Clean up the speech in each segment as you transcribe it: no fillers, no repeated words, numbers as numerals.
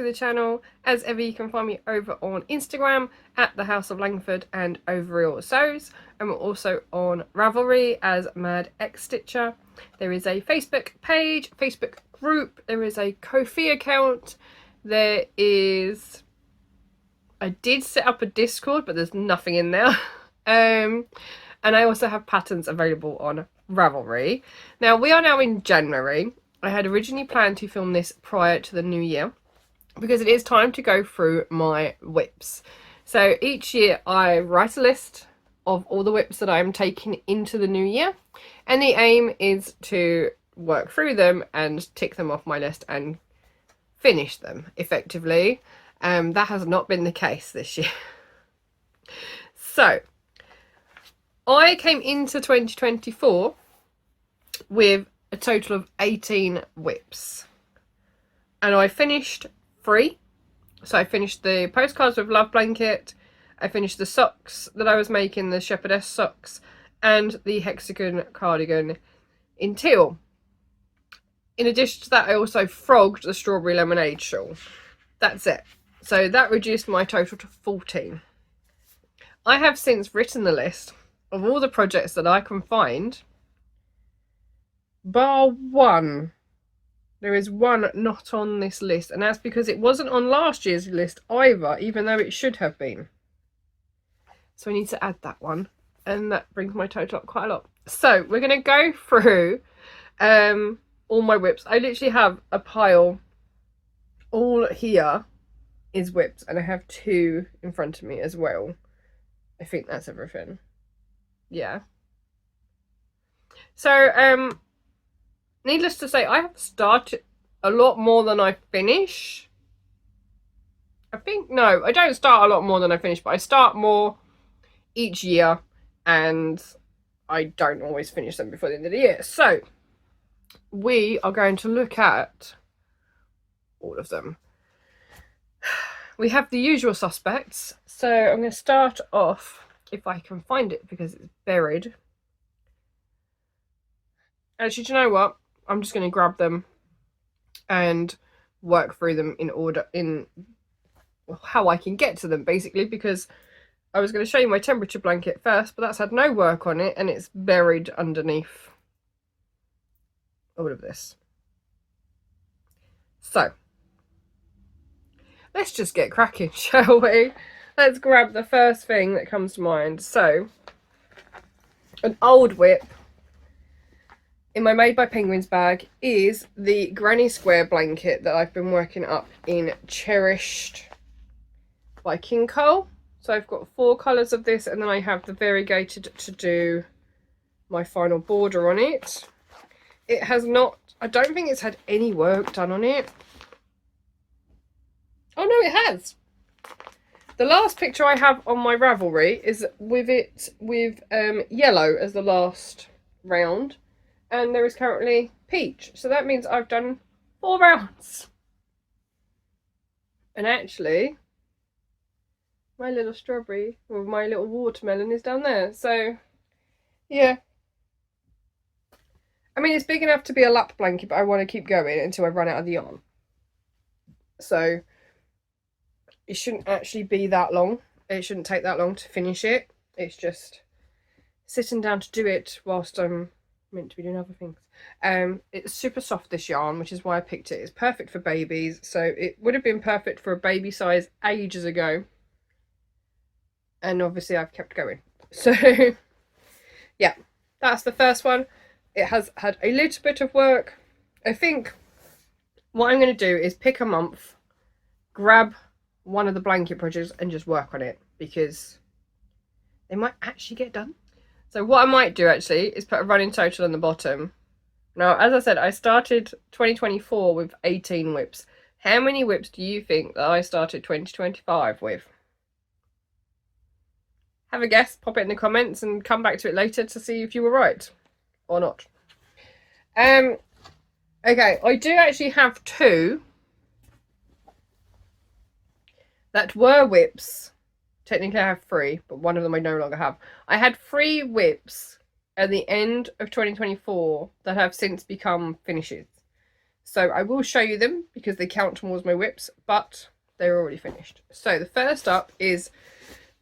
the channel. As ever, you can find me over on Instagram at the House of Langford and Overall Sews, and we're also on Ravelry as Mad X Stitcher. There is a Facebook page, Facebook group, there is a Ko-fi account, there is... I did set up a Discord, but there's nothing in there. And I also have patterns available on Ravelry. Now, we are now in January. I had originally planned to film this prior to the new year because it is time to go through my WIPs. So each year I write a list of all the WIPs that I'm taking into the new year, and the aim is to work through them and tick them off my list and finish them effectively. That has not been the case this year. So I came into 2024 with a total of 18 WIPs, and I finished 3. So I finished the postcards with love blanket, I finished the socks that I was making, the shepherdess socks, and the hexagon cardigan in teal. In addition to that, I also frogged the strawberry lemonade shawl. That's it. So that reduced my total to 14. I have since written the list of all the projects that I can find, bar one. There is one not on this list, and that's because it wasn't on last year's list either, even though it should have been. So I need to add that one, and that brings my total up quite a lot. So we're going to go through all my WIPs. I literally have a pile. All here is WIPs, and I have 2 in front of me as well. I think that's everything. Yeah. So needless to say, I have started a lot more than I finish. No, I don't start a lot more than I finish, but I start more each year, and I don't always finish them before the end of the year. So we are going to look at all of them. We have the usual suspects. So I'm going to start off, if I can find it because it's buried. Actually, do you know what? I'm just going to grab them and work through them in order, in how I can get to them, basically, because I was going to show you my temperature blanket first, but that's had no work on it, and it's buried underneath all of this. So let's just get cracking, shall we? Let's grab the first thing that comes to mind. So, an old WIP in my Made by Penguins bag is the Granny Square blanket that I've been working up in Cherished by Cole. So I've got 4 colours of this, and then I have the variegated to do my final border on it. It has not, I don't think it's had any work done on it. Oh no, it has. The last picture I have on my Ravelry is with it with yellow as the last round, and there is currently peach. So that means I've done 4 rounds. And actually, my little strawberry, or my little watermelon, is down there. So, yeah. I mean, it's big enough to be a lap blanket, but I want to keep going until I run out of the yarn. So it shouldn't actually be that long. It shouldn't take that long to finish it. It's just sitting down to do it whilst I'm meant to be doing other things. It's super soft, this yarn, which is why I picked it. It's perfect for babies. So it would have been perfect for a baby size ages ago. And obviously I've kept going. So yeah, that's the first one. It has had a little bit of work. I think what I'm going to do is pick a month, grab one of the blanket projects and just work on it, because they might actually get done. So what I might do actually is put a running total on the bottom. Now, as I said, I started 2024 with 18 WIPs. How many WIPs do you think that I started 2025 with? Have a guess, pop it in the comments, and come back to it later to see if you were right or not. Okay, I do actually have 2 that were WIPs. Technically I have 3, but one of them I no longer have. I had 3 WIPs at the end of 2024 that have since become finishes. So I will show you them because they count towards my WIPs, but they're already finished. So the first up is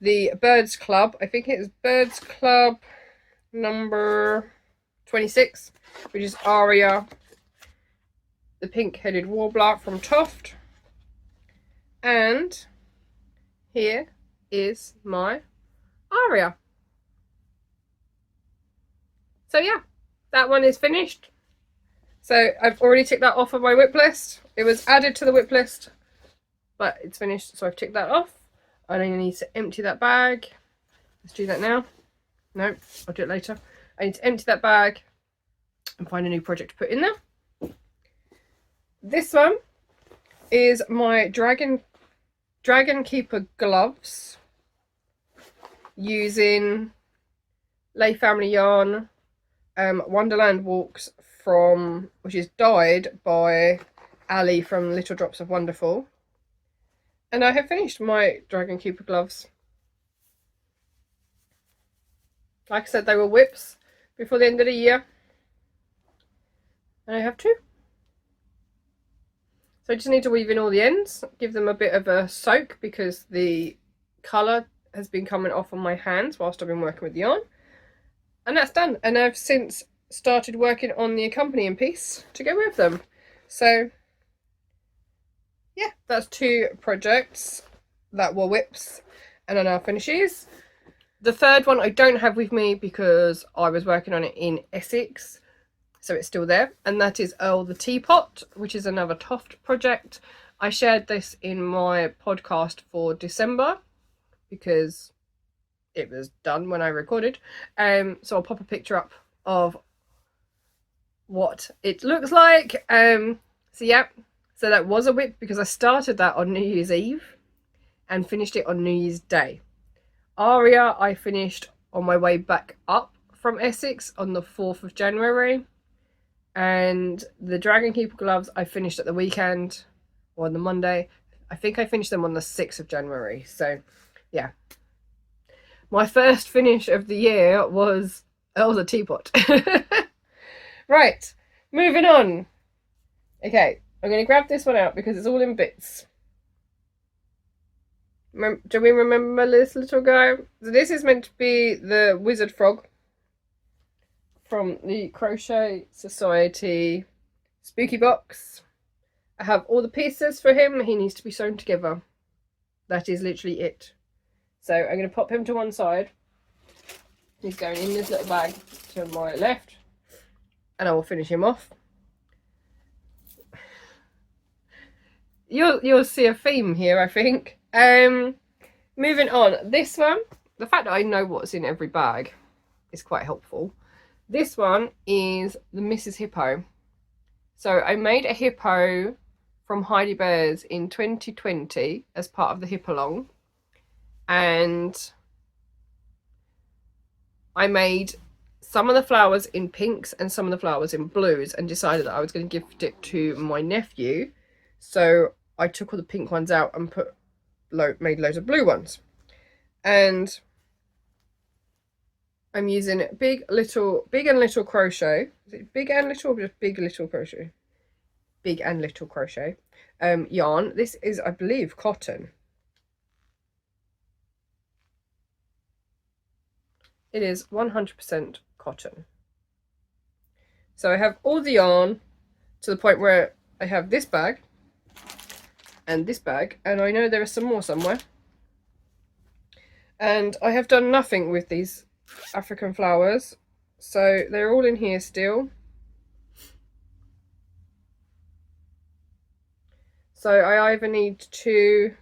the Birds Club. I think it's Birds Club number 26, which is Aria, the pink-headed warbler from Toft. And here is my Aria. So yeah, that one is finished. So I've already ticked that off of my WIP list. It was added to the WIP list, but it's finished, so I've ticked that off. And I need to empty that bag. Let's do that now. No, I'll do it later. I need to empty that bag and find a new project to put in there. This one is my Dragon Keeper gloves using Lay Family yarn, Wonderland Walks from, which is dyed by Ali from Little Drops of Wonderful. And I have finished my Dragon Keeper gloves. Like I said, they were WIPs before the end of the year. And I have two. So I just need to weave in all the ends, give them a bit of a soak because the colour has been coming off on my hands whilst I've been working with the yarn. And that's done. And I've since started working on the accompanying piece to go with them. So yeah, that's two projects that were WIPs and are now finishes. The third one I don't have with me because I was working on it in Essex, so it's still there, and that is Earl the Teapot, which is another Toft project. I shared this in my podcast for December because it was done when I recorded, so I'll pop a picture up of what it looks like. So yeah, so that was a WIP because I started that on New Year's Eve and finished it on New Year's Day. Aria I finished on my way back up from Essex on the 4th of January. And the Dragon Keeper gloves I finished at the weekend, or on the Monday. I think I finished them on the 6th of January. So yeah. My first finish of the year was Earl the Teapot. Right, moving on. Okay, I'm going to grab this one out because it's all in bits. Do we remember this little guy? So this is meant to be the Wizard Frog from the Crochet Society spooky box. I have all the pieces for him. He needs to be sewn together. That is literally it. So I'm going to pop him to one side. He's going in this little bag to my left. And I will finish him off. You'll see a theme here, I think. Moving on. This one, the fact that I know what's in every bag is quite helpful. This one is the Mrs. Hippo. So I made a hippo from Heidi Bears in 2020 as part of the Hippo-long. And I made some of the flowers in pinks and some of the flowers in blues and decided that I was going to gift it to my nephew. So I took all the pink ones out and made loads of blue ones. And I'm using big and little crochet. Is it big and little or just big little crochet? Big and little crochet yarn. This is, I believe, cotton. It is 100% cotton. So I have all the yarn to the point where I have this bag and this bag, and I know there is some more somewhere. And I have done nothing with these African flowers, so they're all in here still. So I either need to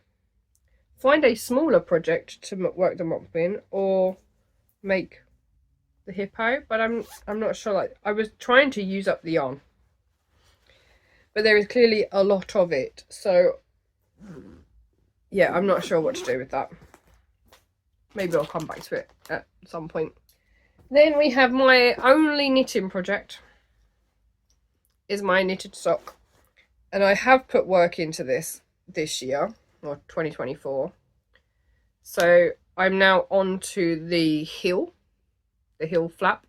find a smaller project to work them up in, or make the hippo, but I'm not sure. Like, I was trying to use up the yarn, but there is clearly a lot of it, so yeah, I'm not sure what to do with that. Maybe I'll come back to it at some point. Then we have my only knitting project, is my knitted sock, and I have put work into this year, or 2024. So I'm now on to the heel flap.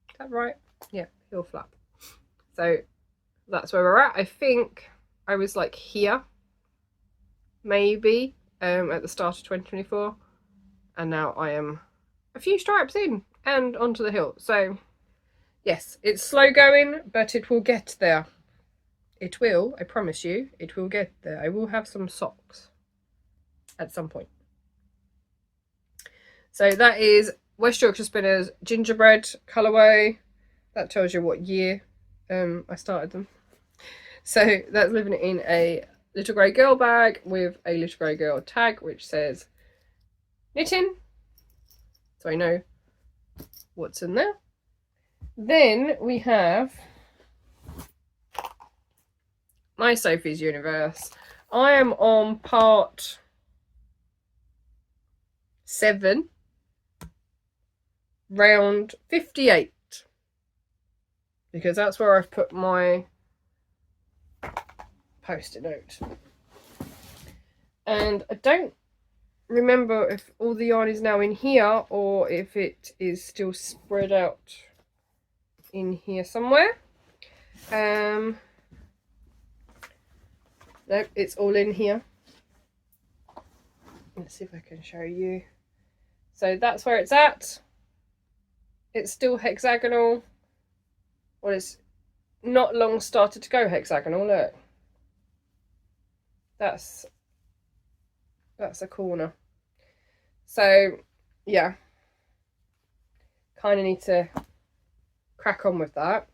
Is that right? Yeah, heel flap. So that's where we're at. I think I was like here, maybe, at the start of 2024, and now I am a few stripes in and onto the hilt. So yes, it's slow going, but it will get there. It will, I promise you, it will get there. I will have some socks at some point. So that is West Yorkshire Spinners Gingerbread colourway. That tells you what year I started them. So that's living in a little grey girl bag with a little grey girl tag which says knitting, so I know what's in there. Then we have my Sophie's Universe. I am on part 7, round 58, because that's where I've put my post-it note. And I don't remember if all the yarn is now in here or if it is still spread out in here somewhere. Nope, it's all in here. Let's see if I can show you. So that's where it's at. It's still hexagonal. Well, it's not long started to go hexagonal, look. That's a corner. So yeah, kind of need to crack on with that.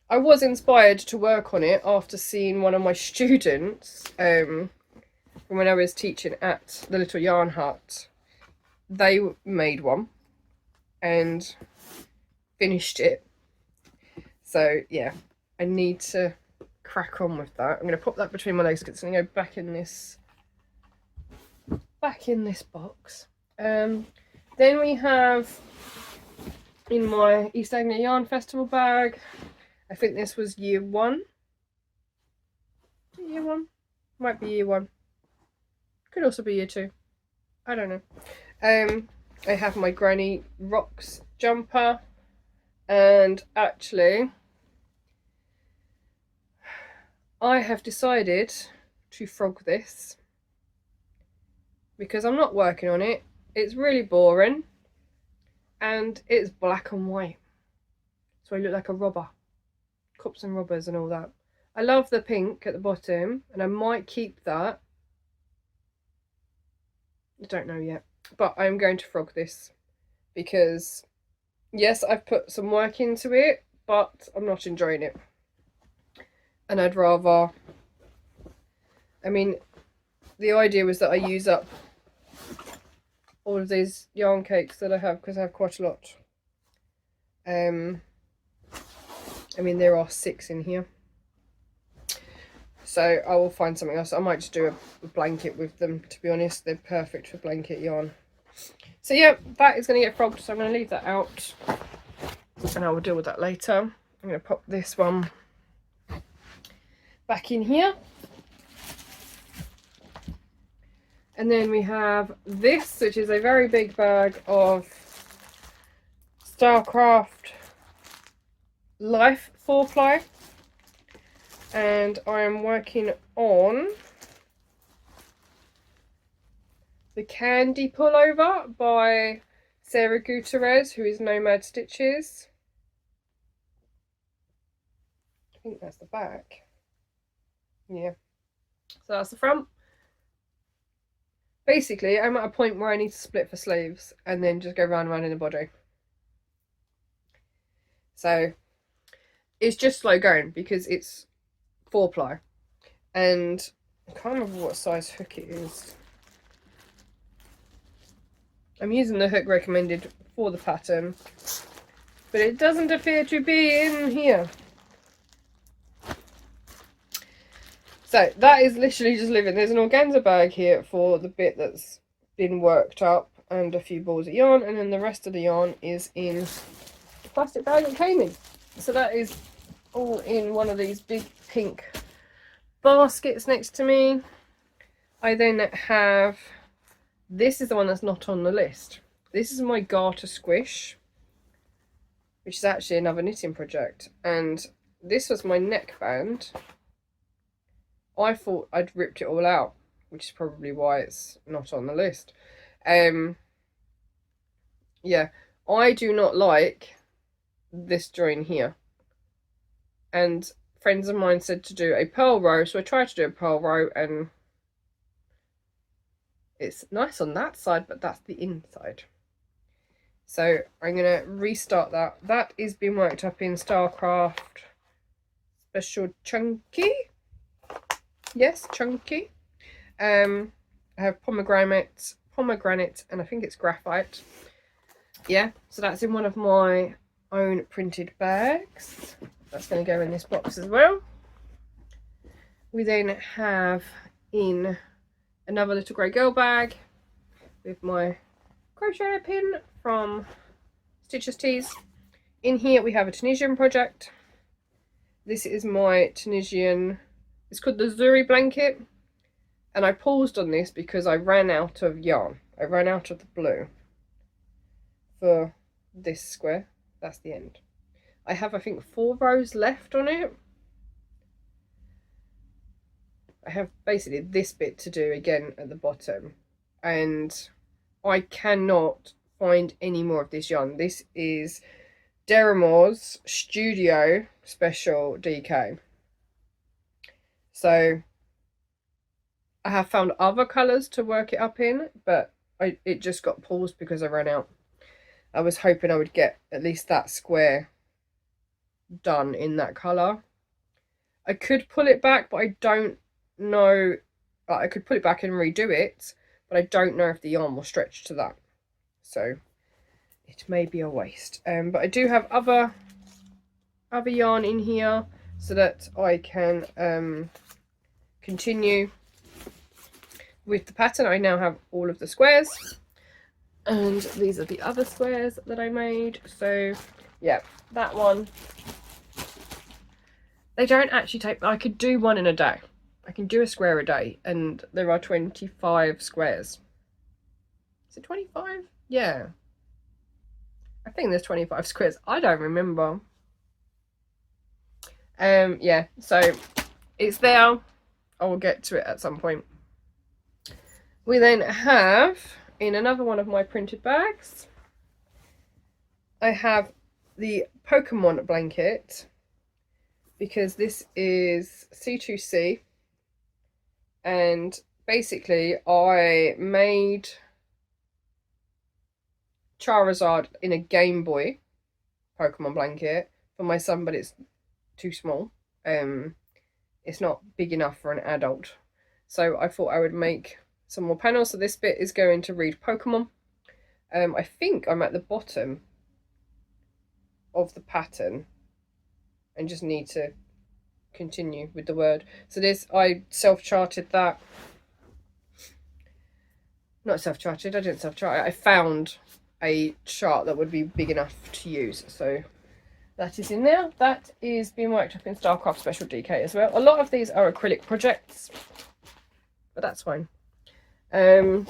I was inspired to work on it after seeing one of my students from when I was teaching at the Little Yarn Hut. They made one and finished it. So yeah, I need to crack on with that. I'm going to pop that between my legs because it's going to go back in this box. Then we have in my East Anglia Yarn Festival bag, I think this was year 1. Year 1? Might be year 1. Could also be year 2. I don't know. I have my Granny Rocks jumper, and actually I have decided to frog this because I'm not working on it. It's really boring and it's black and white, so I look like a robber. Cops and robbers and all that. I love the pink at the bottom and I might keep that. I don't know yet, but I'm going to frog this because yes, I've put some work into it, but I'm not enjoying it. And I'd rather, I mean, the idea was that I use up all of these yarn cakes that I have because I have quite a lot. I mean, there are 6 in here. So I will find something else. I might just do a blanket with them, to be honest. They're perfect for blanket yarn. So yeah, that is going to get frogged, so I'm going to leave that out. And I will deal with that later. I'm going to pop this one back in here. And then we have this, which is a very big bag of Starcraft Life 4-ply, and I am working on the Candy Pullover by Sarah Gutierrez, who is Nomad Stitches. I think that's the back. Yeah, so that's the front. Basically, I'm at a point where I need to split for sleeves and then just go round and round in the body. So it's just slow going because it's 4-ply, and I can't remember what size hook it is. I'm using the hook recommended for the pattern, but it doesn't appear to be in here. So that is literally just living. There's an organza bag here for the bit that's been worked up and a few balls of yarn, and then the rest of the yarn is in the plastic bag it came in. So that is all in one of these big pink baskets next to me. I then have, this is the one that's not on the list. This is my Garter Squish, which is actually another knitting project, and this was my neckband. I thought I'd ripped it all out, which is probably why it's not on the list. Yeah, I do not like this join here. And friends of mine said to do a pearl row, so I tried to do a pearl row, and it's nice on that side, but that's the inside. So I'm going to restart that. That is being worked up in Starcraft Special Chunky. Yes, Chunky. I have pomegranate, and I think it's graphite. Yeah, so that's in one of my own printed bags. That's going to go in this box as well. We then have in another little grey girl bag with my crochet pin from Stitches Tees. In here we have a Tunisian project. This is my Tunisian, it's called the Zuri blanket, and I paused on this because I ran out of yarn. I ran out of the blue for this square. That's the end. I have, I think, 4 rows left on it. I have basically this bit to do again at the bottom, and I cannot find any more of this yarn. This is Deramor's Studio Special DK. So I have found other colours to work it up in, but it just got paused because I ran out. I was hoping I would get at least that square done in that colour. I could pull it back, but I don't know. I could put it back and redo it, but I don't know if the yarn will stretch to that. So it may be a waste. But I do have other yarn in here so that I can continue with the pattern. I now have all of the squares, and these are the other squares that I made. So yeah, that one, they don't actually take, I could do one in a day. I can do a square a day, and there are 25 squares. Is it 25? Yeah, I think there's 25 squares. I don't remember. Yeah, so it's there. I will get to it at some point. We then have, in another one of my printed bags, I have the Pokemon blanket, because this is C2C, and basically I made Charizard in a Game Boy Pokemon blanket for my son, but it's too small. It's not big enough for an adult, so I thought I would make some more panels. So this bit is going to read Pokemon. I think I'm at the bottom of the pattern and just need to continue with the word. So this, I self-charted that. Not self-charted, I didn't self-chart it. I found a chart that would be big enough to use. So that is in there. That is being worked up in Starcraft Special DK as well. A lot of these are acrylic projects, but that's fine. Another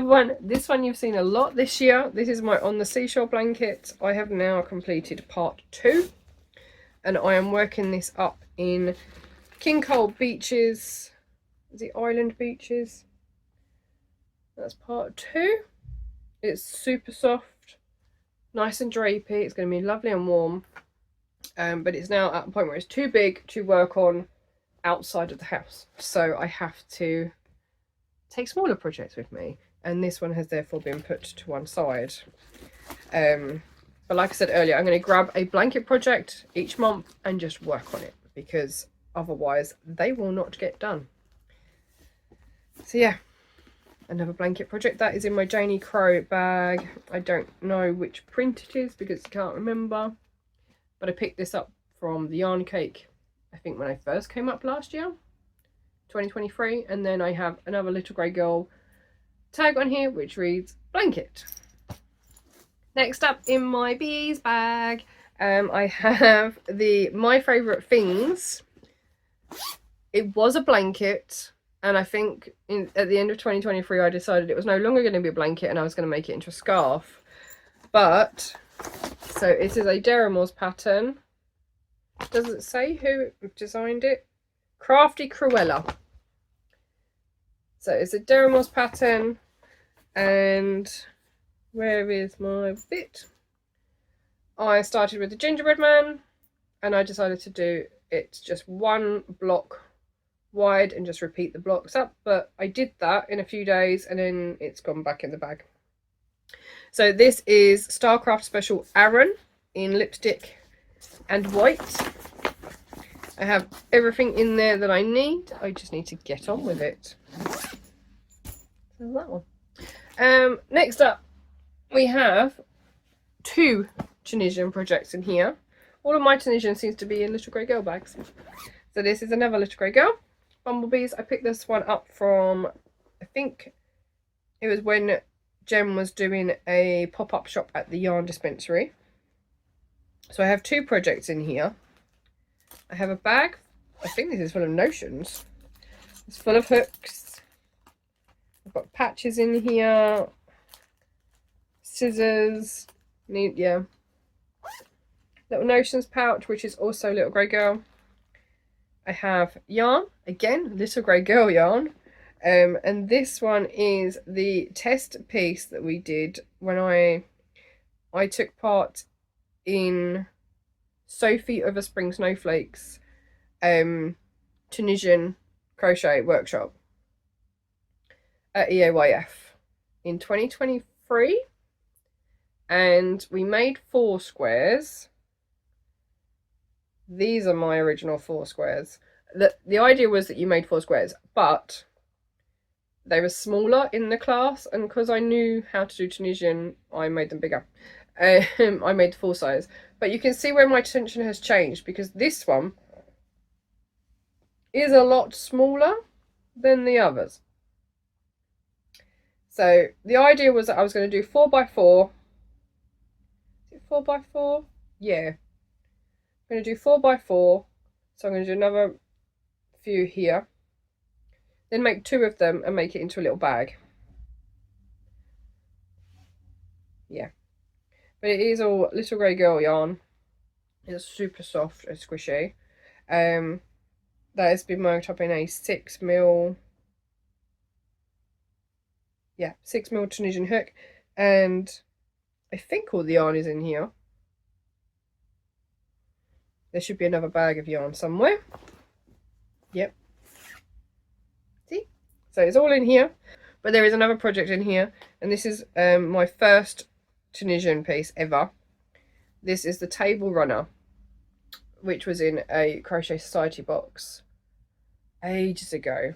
one, this one you've seen a lot this year. This is my On the Seashore blanket. I have now completed part 2, and I am working this up in King Cole Beaches. Is it Island Beaches? That's part 2. It's super soft, nice and drapey. It's going to be lovely and warm, but it's now at a point where it's too big to work on outside of the house, so I have to take smaller projects with me, and this one has therefore been put to one side. But like I said earlier, I'm going to grab a blanket project each month and just work on it, because otherwise they will not get done. So yeah, another blanket project. That is in my Janie Crow bag. I don't know which print it is because I can't remember, but I picked this up from the Yarn Cake, I think when I first came up last year, 2023. And then I have another little grey girl tag on here which reads blanket. Next up in my bees bag, I have the My Favourite Things. It was a blanket, and I think at the end of 2023 I decided it was no longer going to be a blanket and I was going to make it into a scarf. But so it is a Deramor's pattern, Does it say who designed it? Crafty Cruella. So it's a Deramos pattern, and where is my bit? I started with the gingerbread man, and I decided to do it just one block wide and just repeat the blocks up, but I did that in a few days and then it's gone back in the bag. So this is Starcraft Special Aran in lipstick and white. I have everything in there that I need. I just need to get on with it. So that one. Next up, we have 2 Tunisian projects in here. All of my Tunisian seems to be in little grey girl bags. So this is another little grey girl. Bumblebees. I picked this one up from, I think it was when Jem was doing a pop-up shop at the yarn dispensary. So I have 2 projects in here. I have a bag. I think this is full of notions. It's full of hooks. I've got patches in here. Scissors. Yeah. Little notions pouch, which is also little grey girl. I have yarn, again, little grey girl yarn. And this one is the test piece that we did when I took part in Sophie of a Spring Snowflakes Tunisian crochet workshop at EAYF in 2023. And we made 4 squares. These are my original 4 squares. The idea was that you made 4 squares, but they were smaller in the class, and because I knew how to do Tunisian, I made them bigger. I made the full size. But you can see where my tension has changed, because this one is a lot smaller than the others. So the idea was that I was going to do 4x4. Is it 4x4? Yeah. I'm going to do 4x4, so I'm going to do another few here, then make 2 of them and make it into a little bag. Yeah, but it is all little grey girl yarn. It's super soft and squishy. That has been worked up in a 6mm, yeah, 6mm Tunisian hook, and I think all the yarn is in here. There should be another bag of yarn somewhere. Yep. See? So it's all in here. But there is another project in here. And this is my first Tunisian piece ever. This is the table runner, which was in a Crochet Society box ages ago.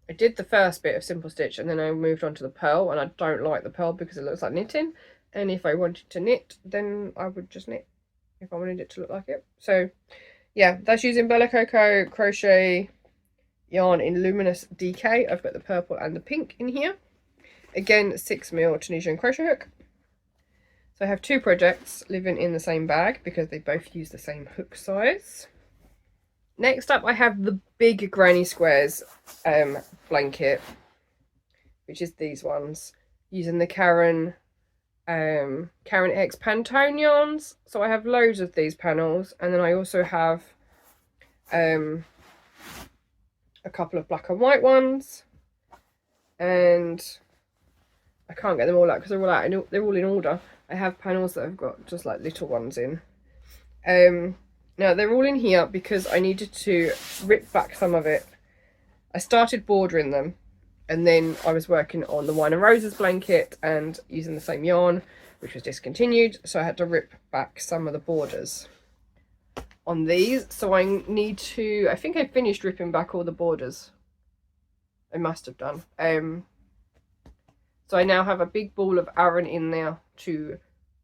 I did the first bit of simple stitch and then I moved on to the purl. And I don't like the purl because it looks like knitting. And if I wanted to knit, then I would just knit if I wanted it to look like it. So yeah, that's using Bella Coco crochet yarn in Luminous DK. I've got the purple and the pink in here. Again, 6mm Tunisian crochet hook. So I have 2 projects living in the same bag because they both use the same hook size. Next up, I have the big Granny Squares blanket, which is these ones, using the Caron X Pantone yarns. So I have loads of these panels, and then I also have a couple of black and white ones, and I can't get them all out because they're all out. They're all in order. I have panels that have got just like little ones in. Now they're all in here because I needed to rip back some of it. I started bordering them, and then I was working on the Wine and Roses blanket and using the same yarn, which was discontinued. So I had to rip back some of the borders on these. So I need to, I think I finished ripping back all the borders. I must have done. So I now have a big ball of Aran in there to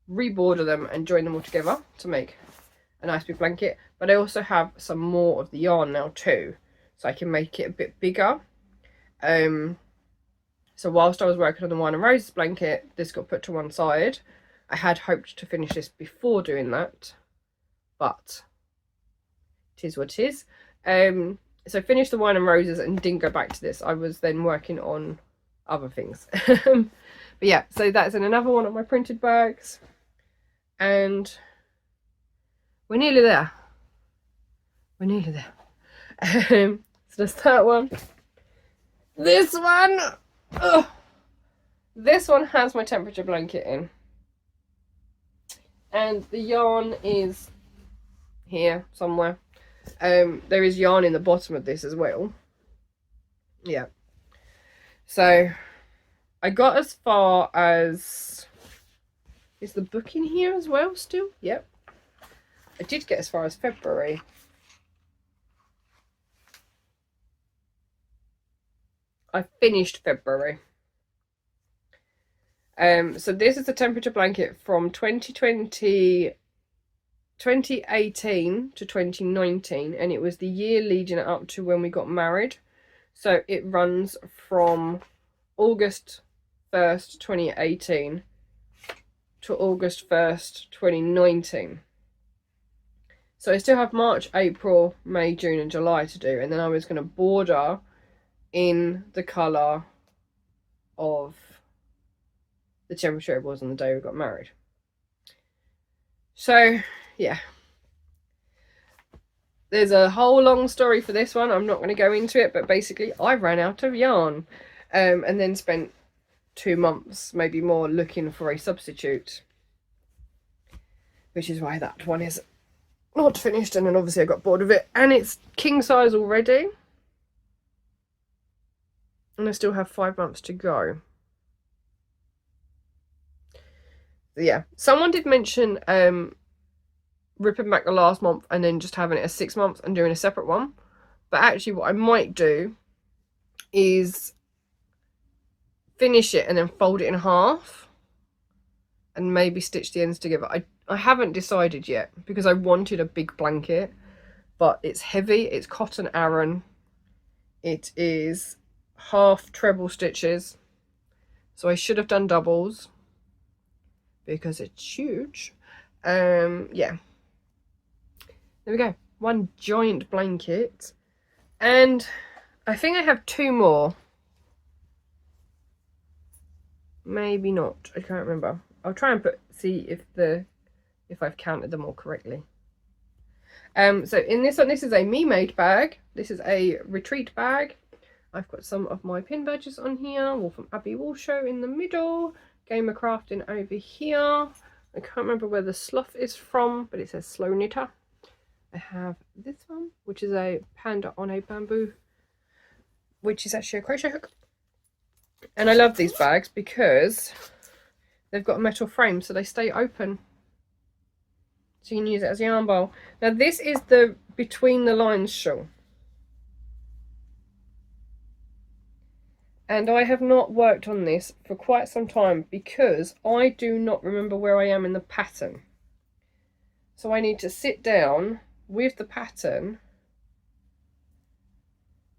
reborder them and join them all together to make a nice big blanket. But I also have some more of the yarn now too, so I can make it a bit bigger. So whilst I was working on the Wine and Roses blanket, this got put to one side. I had hoped to finish this before doing that, but it is what it is. So I finished the Wine and Roses and didn't go back to this. I was then working on other things. But yeah, so that's in another one of my printed bags, and we're nearly there. we're nearly there. So there's that one. This one, ugh. This one has my temperature blanket in. And the yarn is here somewhere. There is yarn in the bottom of this as well. Yeah. So I got as far as, is the book in here as well still? Yep. I did get as far as February. I finished February. So this is the temperature blanket from 2018 to 2019, and it was the year leading up to when we got married. So it runs from August 1st, 2018 to August 1st, 2019. So I still have March, April, May, June and July to do, and then I was going to border in the colour of the temperature it was on the day we got married. So yeah, there's a whole long story for this one. I'm not going to go into it, but basically I ran out of yarn, and then spent 2 months, maybe more, looking for a substitute, which is why that one is not finished. And then obviously I got bored of it, and it's king size already, and I still have 5 months to go. Yeah, someone did mention ripping back the last month and then just having it as 6 months and doing a separate one. But actually what I might do is finish it and then fold it in half and maybe stitch the ends together. I haven't decided yet, because I wanted a big blanket, but it's heavy. It's cotton Aran. It is half treble stitches, so I should have done doubles because it's huge. Yeah, there we go, one giant blanket. And I think I have 2 more, maybe not, I can't remember. I'll try and see if I've counted them all correctly. So in this one, this is a me made bag. This is a retreat bag. I've got some of my pin badges on here. Wolf from Abbey Woolshow in the middle. Gamer Crafting over here. I can't remember where the slough is from, but it says Slow Knitter. I have this one, which is a panda on a bamboo, which is actually a crochet hook. And I love these bags because they've got a metal frame, so they stay open. So you can use it as a yarn bowl. Now this is the Between the Lines shawl. And I have not worked on this for quite some time because I do not remember where I am in the pattern. So I need to sit down with the pattern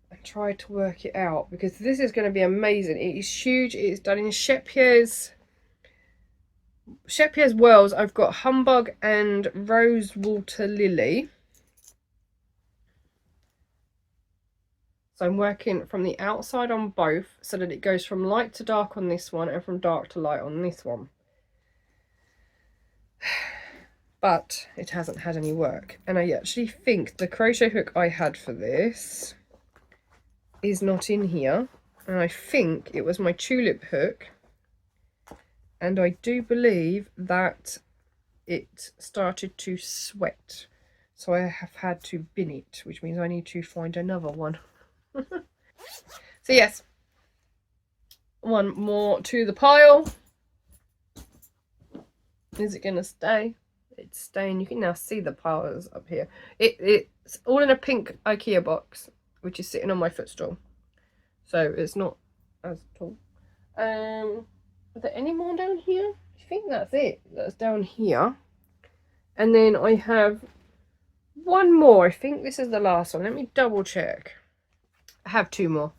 and try to work it out, because this is going to be amazing. It is huge. It is done in Scheepjes Wells. I've got Humbug and Rosewater Lily. So I'm working from the outside on both, so that it goes from light to dark on this one and from dark to light on this one. But it hasn't had any work. And I actually think the crochet hook I had for this is not in here. And I think it was my tulip hook. And I do believe that it started to sweat. So I have had to bin it, which means I need to find another one. So yes, one more to the pile. Is it gonna stay? It's staying. You can now see the piles up here. It's all in a pink IKEA box, which is sitting on my footstool, so it's not as tall. Are there any more down here? I think that's it. That's down here. And then I have one more. I think this is the last one. Let me double check. I have 2 more.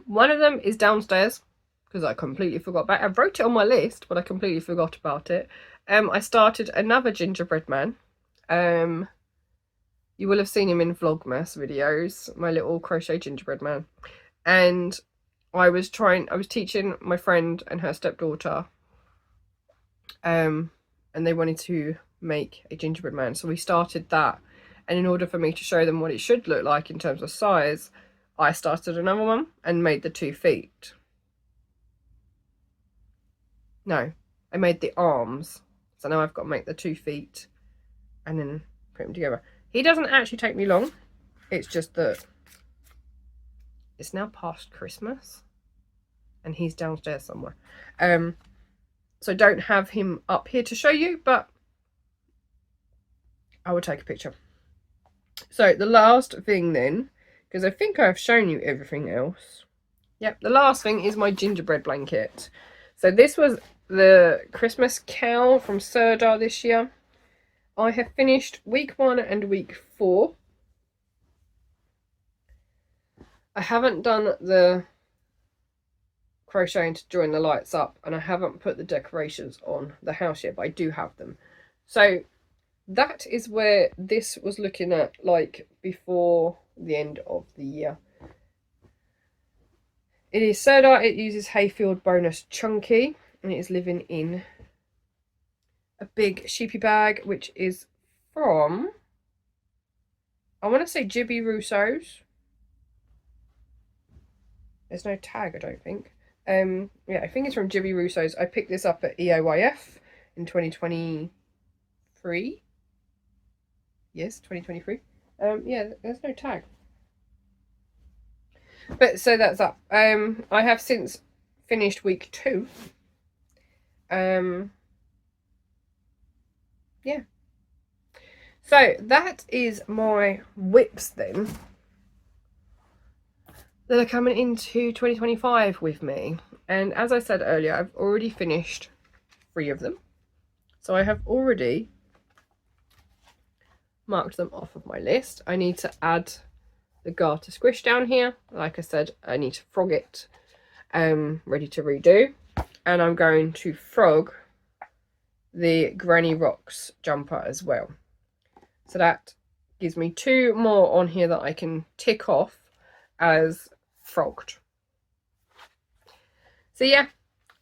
One of them is downstairs because I completely forgot about it. I wrote it on my list, but I completely forgot about it. I started another gingerbread man. You will have seen him in Vlogmas videos, my little crochet gingerbread man. And I was teaching my friend and her stepdaughter, and they wanted to make a gingerbread man, so we started that. And in order for me to show them what it should look like in terms of size, I started another one and made the 2 feet. No, I made the arms. So now I've got to make the 2 feet and then put them together. He doesn't actually take me long. It's just that it's now past Christmas and he's downstairs somewhere. So I don't have him up here to show you, but I will take a picture. So the last thing then, because I think I've shown you everything else. Yep, the last thing is my gingerbread blanket. So this was the Christmas CAL from Serdar this year. I have finished week 1 and week 4. I haven't done the crocheting to join the lights up, and I haven't put the decorations on the house yet, but I do have them. So that is where this was looking at, like, before the end of the year. It is Serdar. It uses Hayfield Bonus Chunky, and it is living in a big sheepy bag, which is from, I want to say, Dedri Uys. There's no tag, I don't think. Yeah, I think it's from Dedri Uys. I picked this up at EOYF in 2023. Yes, 2023. Yeah, there's no tag. But so that's up. I have since finished week 2. Yeah. So that is my WIPs then, that are coming into 2025 with me. And as I said earlier, I've already finished 3 of them. So I have already marked them off of my list. I need to add the garter squish down here. Like I said, I need to frog it, ready to redo. And I'm going to frog the Granny Rocks jumper as well. So that gives me 2 more on here that I can tick off as frogged. So yeah,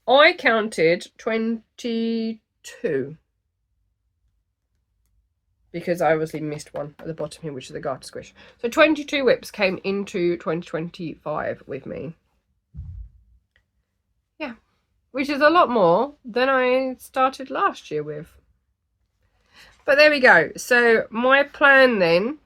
I counted 22 because I obviously missed one at the bottom here, which is the garter squish. So 22 WIPs came into 2025 with me. Yeah, which is a lot more than I started last year with. But there we go. So my plan then,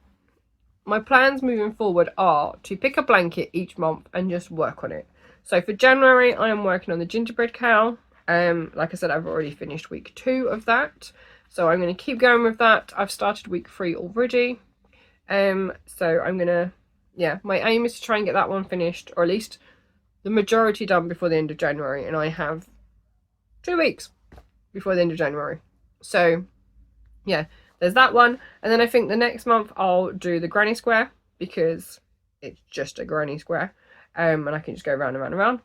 my plans moving forward are to pick a blanket each month and just work on it. So for January, I am working on the Gingerbread CAL. Like I said, I've already finished week 2 of that. So I'm going to keep going with that. I've started week 3 already. So I'm going to, yeah, my aim is to try and get that one finished, or at least the majority done before the end of January. And I have 2 weeks before the end of January. So yeah, there's that one. And then I think the next month I'll do the granny square, because it's just a granny square. And I can just go round and round and round.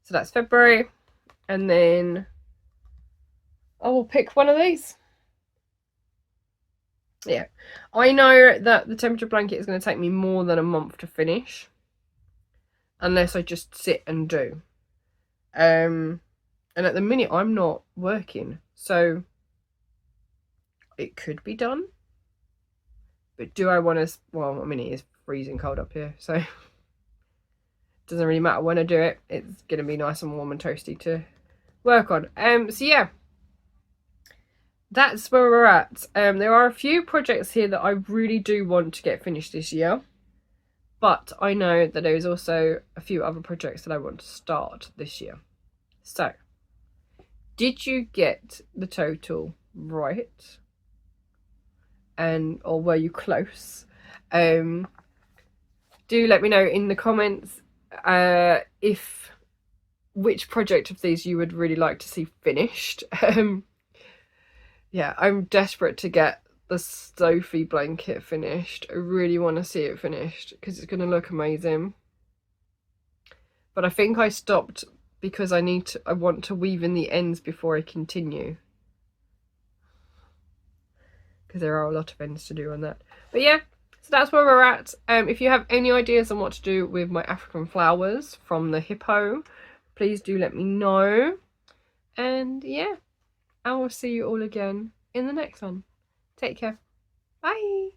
So that's February. And then I will pick one of these. Yeah, I know that the temperature blanket is going to take me more than a month to finish, unless I just sit and do. And at the minute I'm not working, so it could be done. But do I want to? Well, I mean, it is freezing cold up here, so it doesn't really matter when I do it. It's going to be nice and warm and toasty to work on. So yeah, that's where we're at. There are a few projects here that I really do want to get finished this year, but I know that there is also a few other projects that I want to start this year. So, did you get the total right? Or were you close? Do let me know in the comments which project of these you would really like to see finished. Yeah, I'm desperate to get the Sophie blanket finished. I really want to see it finished because it's going to look amazing. But I think I stopped because I want to weave in the ends before I continue, because there are a lot of ends to do on that. But yeah, so that's where we're at. If you have any ideas on what to do with my African flowers from the Hippo, please do let me know. And yeah, I will see you all again in the next one. Take care. Bye.